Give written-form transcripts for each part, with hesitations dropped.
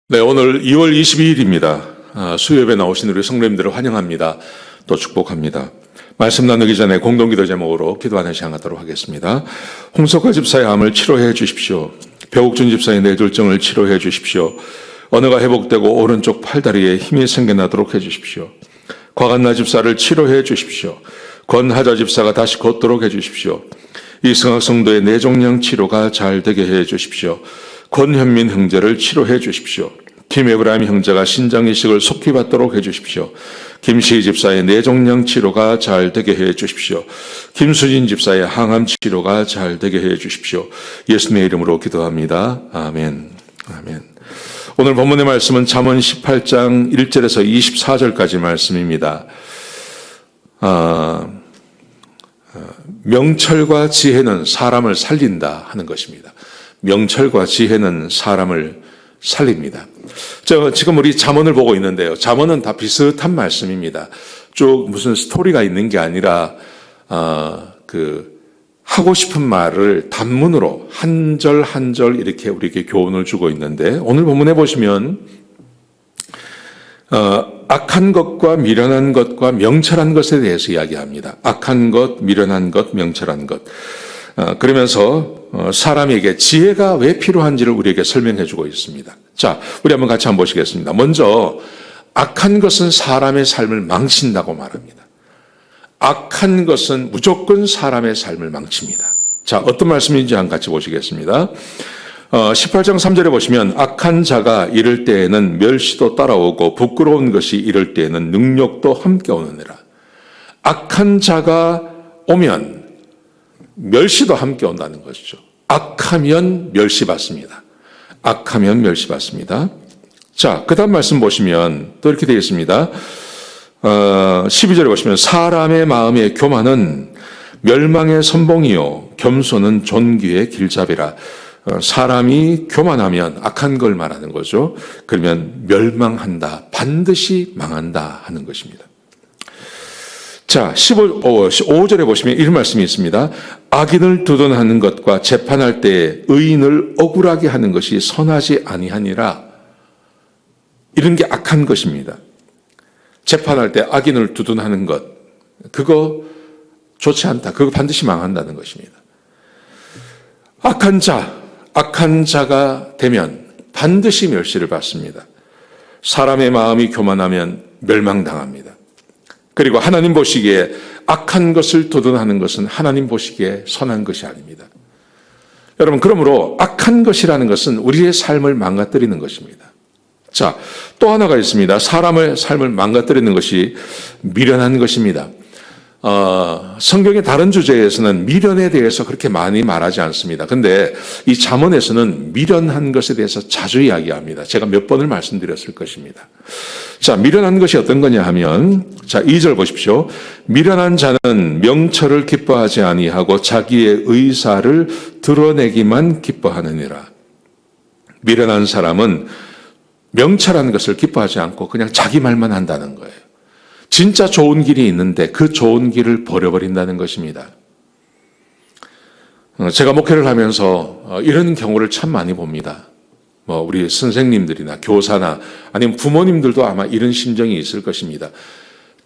네, 오늘 2월 22일입니다. 수요예배 나오신 우리 성도님들을 환영합니다. 또 축복합니다. 말씀 나누기 전에 공동기도 제목으로 기도하는 시간 갖도록 하겠습니다. 홍석화 집사의 암을 치료해 주십시오. 배옥준 집사의 뇌졸중을 치료해 주십시오. 언어가 회복되고 오른쪽 팔다리에 힘이 생겨나도록 해 주십시오. 곽한나 집사를 치료해 주십시오. 권하자 집사가 다시 걷도록 해 주십시오. 이승학 성도의 뇌종양 치료가 잘 되게 해 주십시오. 권현민 형제를 치료해 주십시오. 김에브라임 형제가 신장 이식을 속히 받도록 해 주십시오. 김시희 집사의 뇌종양 치료가 잘 되게 해 주십시오. 김수진 집사의 항암 치료가 잘 되게 해 주십시오. 예수님의 이름으로 기도합니다. 아멘. 아멘. 오늘 본문의 말씀은 잠언 18장 1절에서 24절까지 말씀입니다. 명철과 지혜는 사람을 살린다 하는 것입니다. 명철과 지혜는 사람을 살립니다. 지금 우리 잠언을 보고 있는데요. 잠언은 다 비슷한 말씀입니다. 쭉 무슨 스토리가 있는 게 아니라 하고 싶은 말을 단문으로 한 절 한 절 이렇게 우리에게 교훈을 주고 있는데, 오늘 본문에 보시면 악한 것과 미련한 것과 명철한 것에 대해서 이야기합니다. 악한 것, 미련한 것, 명철한 것. 그러면서 사람에게 지혜가 왜 필요한지를 우리에게 설명해 주고 있습니다. 자, 우리 한번 같이 한번 보시겠습니다. 먼저 악한 것은 사람의 삶을 망친다고 말합니다. 악한 것은 무조건 사람의 삶을 망칩니다. 자, 어떤 말씀인지 한번 같이 보시겠습니다. 18장 3절에 보시면 악한 자가 이를 때에는 멸시도 따라오고 부끄러운 것이 이를 때에는 능력도 함께 오느니라. 악한 자가 오면 멸시도 함께 온다는 것이죠. 악하면 멸시받습니다. 악하면 멸시받습니다. 자, 그 다음 말씀 보시면 또 이렇게 되어 있습니다. 12절에 보시면 사람의 마음의 교만은 멸망의 선봉이요 겸손은 존귀의 길잡이라. 사람이 교만하면 악한 걸 말하는 거죠. 그러면 멸망한다, 반드시 망한다 하는 것입니다. 자, 15절에 보시면 이런 말씀이 있습니다. 악인을 두둔하는 것과 재판할 때 의인을 억울하게 하는 것이 선하지 아니하니라. 이런 게 악한 것입니다. 재판할 때 악인을 두둔하는 것, 그거 좋지 않다. 그거 반드시 망한다는 것입니다. 악한 자가 되면 반드시 멸시를 받습니다. 사람의 마음이 교만하면 멸망당합니다. 그리고 하나님 보시기에 악한 것을 두둔하는 것은 하나님 보시기에 선한 것이 아닙니다. 여러분, 그러므로 악한 것이라는 것은 우리의 삶을 망가뜨리는 것입니다. 자, 또 하나가 있습니다. 사람의 삶을 망가뜨리는 것이 미련한 것입니다. 성경의 다른 주제에서는 미련에 대해서 그렇게 많이 말하지 않습니다. 근데 이 잠언에서는 미련한 것에 대해서 자주 이야기합니다. 제가 몇 번을 말씀드렸을 것입니다. 자, 미련한 것이 어떤 거냐 하면, 자, 2절 보십시오. 미련한 자는 명철을 기뻐하지 아니하고 자기의 의사를 드러내기만 기뻐하느니라. 미련한 사람은 명철한 것을 기뻐하지 않고 그냥 자기 말만 한다는 거예요. 진짜 좋은 길이 있는데 그 좋은 길을 버려버린다는 것입니다. 제가 목회를 하면서 이런 경우를 참 많이 봅니다. 우리 선생님들이나 교사나 아니면 부모님들도 아마 이런 심정이 있을 것입니다.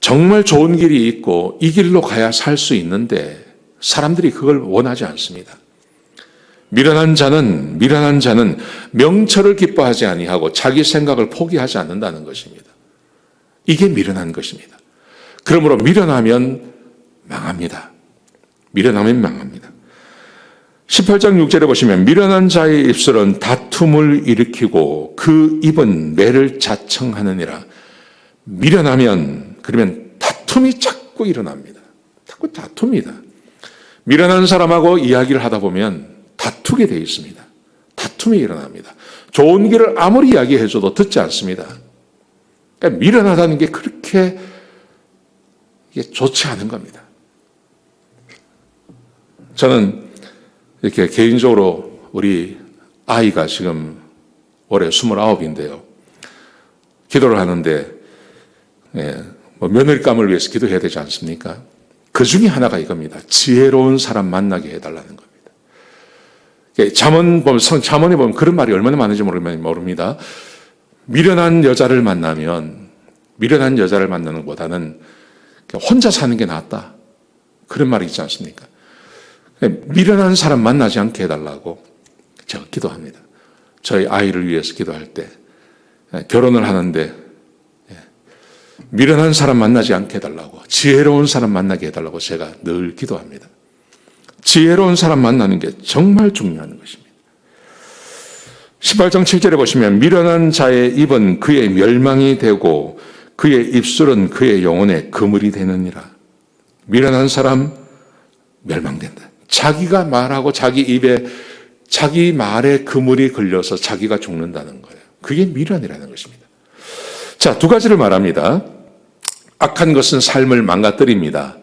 정말 좋은 길이 있고 이 길로 가야 살 수 있는데 사람들이 그걸 원하지 않습니다. 미련한 자는 명철을 기뻐하지 아니하고 자기 생각을 포기하지 않는다는 것입니다. 이게 미련한 것입니다. 그러므로 미련하면 망합니다. 미련하면 망합니다. 18장 6절에 보시면 미련한 자의 입술은 다툼을 일으키고 그 입은 매를 자청하느니라. 미련하면 그러면 다툼이 자꾸 일어납니다. 자꾸 다툽니다. 미련한 사람하고 이야기를 하다 보면 다투게 되어 있습니다. 다툼이 일어납니다. 좋은 길을 아무리 이야기해줘도 듣지 않습니다. 그러니까 미련하다는 게 그렇게 이게 좋지 않은 겁니다. 저는 이렇게 개인적으로 우리 아이가 지금 올해 29인데요. 기도를 하는데 며느리감을 위해서 기도해야 되지 않습니까? 그 중에 하나가 이겁니다. 지혜로운 사람 만나게 해달라는 겁니다. 잠언에 보면 그런 말이 얼마나 많은지 모릅니다. 미련한 여자를 만나는 것보다는 혼자 사는 게 낫다. 그런 말이 있지 않습니까? 미련한 사람 만나지 않게 해달라고 제가 기도합니다. 저희 아이를 위해서 기도할 때 결혼을 하는데 미련한 사람 만나지 않게 해달라고, 지혜로운 사람 만나게 해달라고 제가 늘 기도합니다. 지혜로운 사람 만나는 게 정말 중요한 것입니다. 18장 7절에 보시면 미련한 자의 입은 그의 멸망이 되고 그의 입술은 그의 영혼의 그물이 되느니라. 미련한 사람 멸망된다. 자기가 말하고 자기 입에 자기 말에 그물이 걸려서 자기가 죽는다는 거예요. 그게 미련이라는 것입니다. 자, 두 가지를 말합니다. 악한 것은 삶을 망가뜨립니다.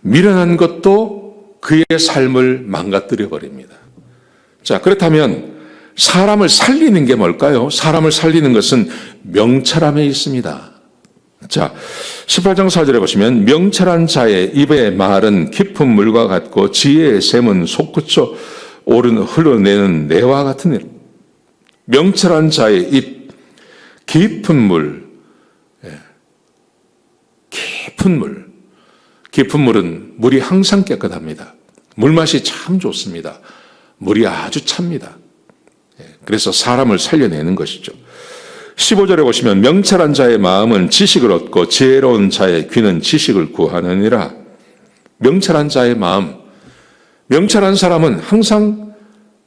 미련한 것도 그의 삶을 망가뜨려 버립니다. 자, 그렇다면 사람을 살리는 게 뭘까요? 사람을 살리는 것은 명철함에 있습니다. 자, 18장 4절에 보시면 명철한 자의 입의 말은 깊은 물과 같고 지혜의 샘은 솟구쳐 흘러내는 내와 같으니라. 명철한 자의 입, 깊은 물, 깊은 물은 물이 항상 깨끗합니다. 물맛이 참 좋습니다. 물이 아주 찹니다. 그래서 사람을 살려내는 것이죠. 15절에 보시면 명철한 자의 마음은 지식을 얻고 지혜로운 자의 귀는 지식을 구하느니라. 명철한 자의 마음, 명철한 사람은 항상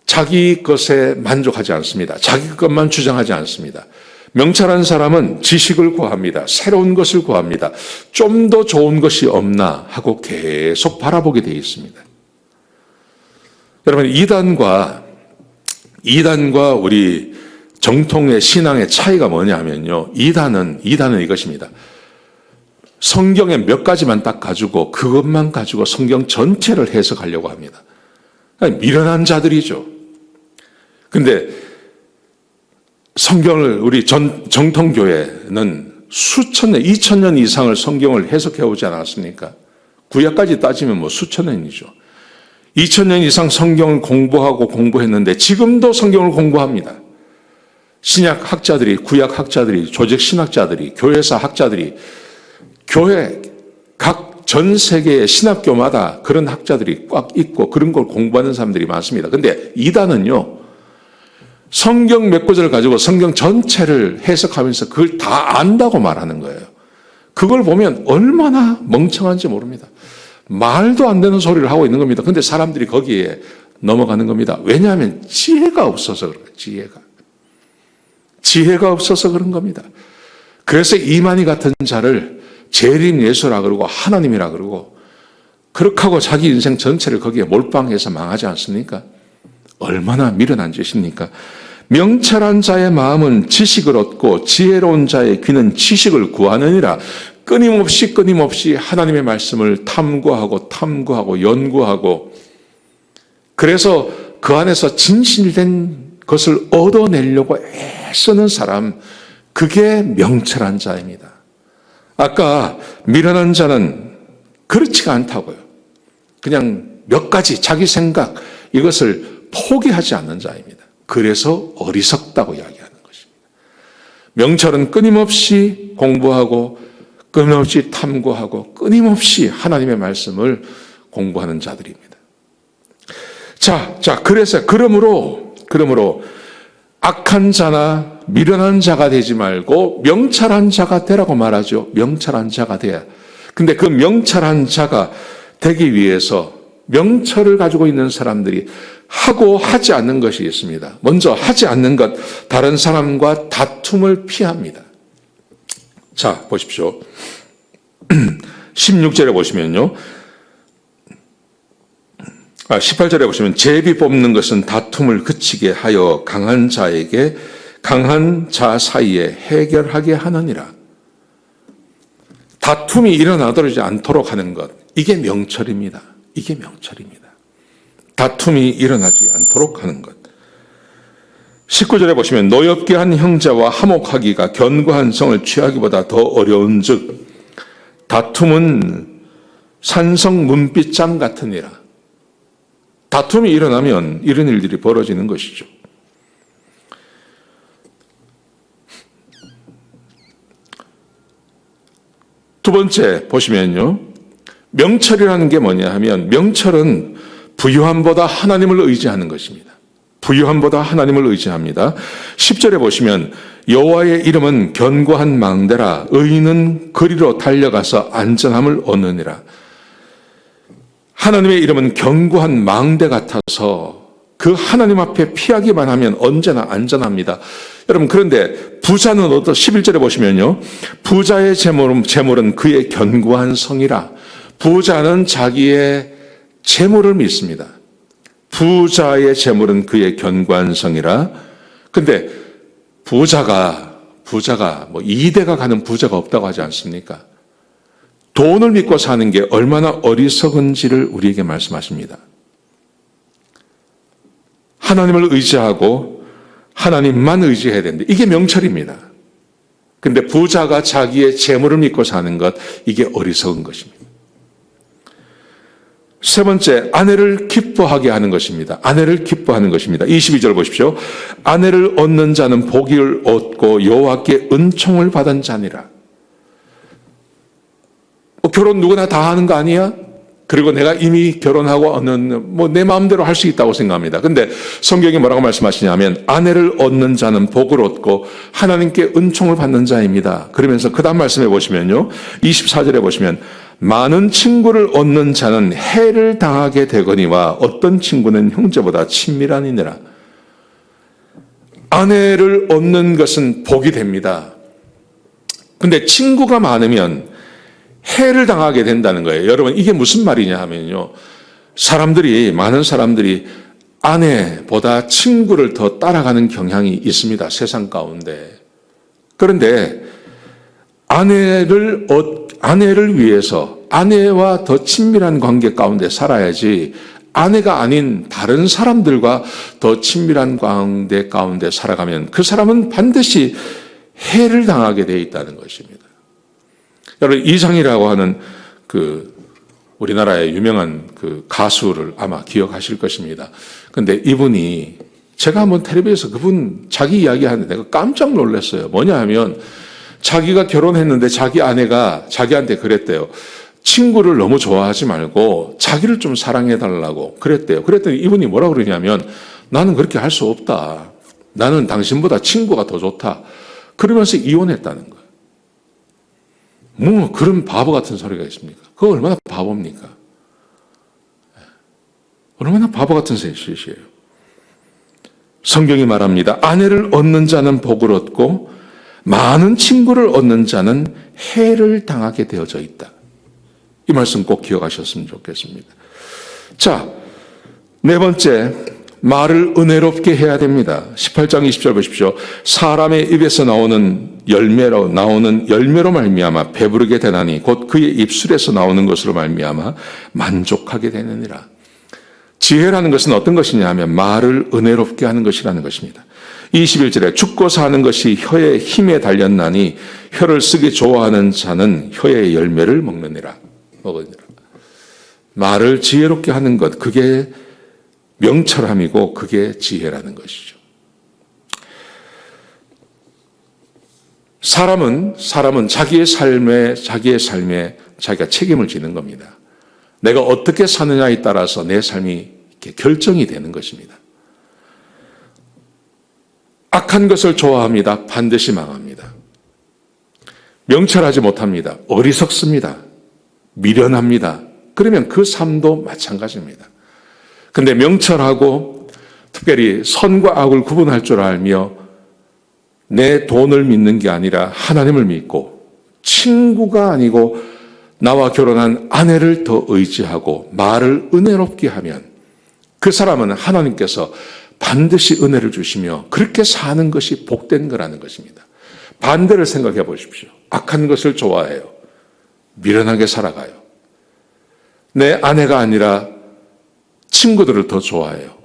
자기 것에 만족하지 않습니다. 자기 것만 주장하지 않습니다. 명철한 사람은 지식을 구합니다. 새로운 것을 구합니다. 좀 더 좋은 것이 없나 하고 계속 바라보게 되어 있습니다. 여러분, 이단과 우리 정통의 신앙의 차이가 뭐냐면요. 이단은 이것입니다. 성경의 몇 가지만 딱 가지고 그것만 가지고 성경 전체를 해석하려고 합니다. 미련한 자들이죠. 근데 성경을 우리 정통교회는 수천 년, 2000년 이상을 성경을 해석해 오지 않았습니까? 구약까지 따지면 수천 년이죠. 2000년 이상 성경을 공부했는데 지금도 성경을 공부합니다. 신약 학자들이, 구약 학자들이, 조직 신학자들이, 교회사 학자들이, 교회 각 전 세계의 신학교마다 그런 학자들이 꽉 있고 그런 걸 공부하는 사람들이 많습니다. 근데 이단은요, 성경 몇 구절을 가지고 성경 전체를 해석하면서 그걸 다 안다고 말하는 거예요. 그걸 보면 얼마나 멍청한지 모릅니다. 말도 안 되는 소리를 하고 있는 겁니다. 근데 사람들이 거기에 넘어가는 겁니다. 왜냐하면 지혜가 없어서 그런 거예요. 지혜가 없어서 그런 겁니다. 그래서 이만희 같은 자를 재림 예수라 그러고 하나님이라 그러고 그렇게 하고 자기 인생 전체를 거기에 몰빵해서 망하지 않습니까? 얼마나 미련한 짓입니까? 명철한 자의 마음은 지식을 얻고 지혜로운 자의 귀는 지식을 구하느니라. 끊임없이 하나님의 말씀을 탐구하고 연구하고 그래서 그 안에서 진실된 것을 얻어내려고 애쓰는 사람, 그게 명철한 자입니다. 아까 미련한 자는 그렇지가 않다고요. 그냥 몇 가지 자기 생각 이것을 포기하지 않는 자입니다. 그래서 어리석다고 이야기하는 것입니다. 명철은 끊임없이 공부하고 끊임없이 탐구하고 끊임없이 하나님의 말씀을 공부하는 자들입니다. 그러므로 악한 자나 미련한 자가 되지 말고 명철한 자가 되라고 말하죠. 명철한 자가 돼야. 근데 그 명철한 자가 되기 위해서 명철을 가지고 있는 사람들이 하고 하지 않는 것이 있습니다. 먼저 하지 않는 것, 다른 사람과 다툼을 피합니다. 자, 보십시오. 16절에 보시면요. 18절에 보시면 제비 뽑는 것은 다툼을 그치게 하여 강한 자 사이에 해결하게 하느니라. 다툼이 일어나지 않도록 하는 것, 이게 명철입니다. 이게 명철입니다. 다툼이 일어나지 않도록 하는 것. 19절에 보시면 노엽게 한 형제와 화목하기가 견고한 성을 취하기보다 더 어려운 즉 다툼은 산성 문빗장 같으니라. 다툼이 일어나면 이런 일들이 벌어지는 것이죠. 두 번째 보시면요. 명철이라는 게 뭐냐 하면 명철은 부유함보다 하나님을 의지하는 것입니다. 부유함보다 하나님을 의지합니다. 10절에 보시면 여호와의 이름은 견고한 망대라 의인은 그리로 달려가서 안전함을 얻느니라. 하나님의 이름은 견고한 망대 같아서 그 하나님 앞에 피하기만 하면 언제나 안전합니다. 여러분 그런데 부자는 11절에 보시면요. 부자의 재물은 그의 견고한 성이라. 부자는 자기의 재물을 믿습니다. 부자의 재물은 그의 견고한 성이라. 근데 부자가 뭐 2대가 가는 부자가 없다고 하지 않습니까? 돈을 믿고 사는 게 얼마나 어리석은지를 우리에게 말씀하십니다. 하나님을 의지하고 하나님만 의지해야 되는데 이게 명철입니다. 근데 부자가 자기의 재물을 믿고 사는 것, 이게 어리석은 것입니다. 세 번째, 아내를 기뻐하게 하는 것입니다. 아내를 기뻐하는 것입니다. 22절 보십시오. 아내를 얻는 자는 복을 얻고 여호와께 은총을 받은 자니라. 결혼 누구나 다 하는 거 아니야? 그리고 내가 이미 결혼하고 내 마음대로 할 수 있다고 생각합니다. 근데 성경이 뭐라고 말씀하시냐면 아내를 얻는 자는 복을 얻고 하나님께 은총을 받는 자입니다. 그러면서 그 다음 말씀해 보시면요. 24절에 보시면 많은 친구를 얻는 자는 해를 당하게 되거니와 어떤 친구는 형제보다 친밀하니라. 아내를 얻는 것은 복이 됩니다. 근데 친구가 많으면 해를 당하게 된다는 거예요. 여러분 이게 무슨 말이냐 하면요. 많은 사람들이 아내보다 친구를 더 따라가는 경향이 있습니다. 세상 가운데. 그런데 아내를 위해서 아내와 더 친밀한 관계 가운데 살아야지 아내가 아닌 다른 사람들과 더 친밀한 관계 가운데 살아가면 그 사람은 반드시 해를 당하게 되어 있다는 것입니다. 여러분 이상이라고 하는 우리나라의 유명한 가수를 아마 기억하실 것입니다. 근데 이분이 제가 한번 텔레비에서 그분 자기 이야기하는데 내가 깜짝 놀랐어요. 뭐냐 하면 자기가 결혼했는데 자기 아내가 자기한테 그랬대요. 친구를 너무 좋아하지 말고 자기를 좀 사랑해달라고 그랬대요. 그랬더니 이분이 뭐라고 그러냐면 나는 그렇게 할 수 없다. 나는 당신보다 친구가 더 좋다. 그러면서 이혼했다는 거예요. 뭐 그런 바보 같은 소리가 있습니까? 그거 얼마나 바보입니까? 얼마나 바보 같은 짓이에요. 성경이 말합니다. 아내를 얻는 자는 복을 얻고 많은 친구를 얻는 자는 해를 당하게 되어져 있다. 이 말씀 꼭 기억하셨으면 좋겠습니다. 자, 네 번째, 말을 은혜롭게 해야 됩니다. 18장 20절 보십시오. 사람의 입에서 나오는 열매로 말미암아 배부르게 되나니 곧 그의 입술에서 나오는 것으로 말미암아 만족하게 되느니라. 지혜라는 것은 어떤 것이냐 하면 말을 은혜롭게 하는 것이라는 것입니다. 21절에 죽고 사는 것이 혀의 힘에 달렸나니 혀를 쓰기 좋아하는 자는 혀의 열매를 먹느니라. 말을 지혜롭게 하는 것, 그게 명철함이고 그게 지혜라는 것이죠. 사람은 자기의 삶에 자기가 책임을 지는 겁니다. 내가 어떻게 사느냐에 따라서 내 삶이 이렇게 결정이 되는 것입니다. 악한 것을 좋아합니다. 반드시 망합니다. 명철하지 못합니다. 어리석습니다. 미련합니다. 그러면 그 삶도 마찬가지입니다. 근데 명철하고 특별히 선과 악을 구분할 줄 알며 내 돈을 믿는 게 아니라 하나님을 믿고 친구가 아니고 나와 결혼한 아내를 더 의지하고 말을 은혜롭게 하면 그 사람은 하나님께서 반드시 은혜를 주시며 그렇게 사는 것이 복된 거라는 것입니다. 반대를 생각해 보십시오. 악한 것을 좋아해요. 미련하게 살아가요. 내 아내가 아니라 친구들을 더 좋아해요.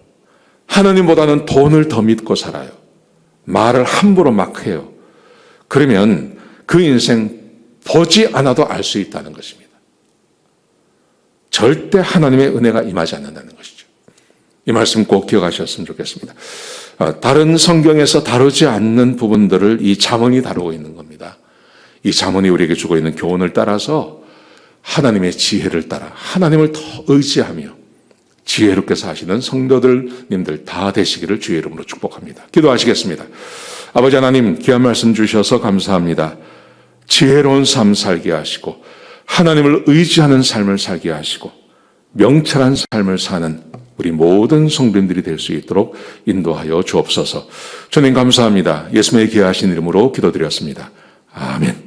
하나님보다는 돈을 더 믿고 살아요. 말을 함부로 막 해요. 그러면 그 인생 보지 않아도 알 수 있다는 것입니다. 절대 하나님의 은혜가 임하지 않는다는 것이죠. 이 말씀 꼭 기억하셨으면 좋겠습니다. 다른 성경에서 다루지 않는 부분들을 이 잠언이 다루고 있는 겁니다. 이 잠언이 우리에게 주고 있는 교훈을 따라서 하나님의 지혜를 따라 하나님을 더 의지하며 지혜롭게 사시는 성도들님들 다 되시기를 주의 이름으로 축복합니다. 기도하시겠습니다. 아버지 하나님, 귀한 말씀 주셔서 감사합니다. 지혜로운 삶 살게 하시고 하나님을 의지하는 삶을 살게 하시고 명철한 삶을 사는 우리 모든 성도님들이 될 수 있도록 인도하여 주옵소서. 주님 감사합니다. 예수님의 귀하신 이름으로 기도드렸습니다. 아멘.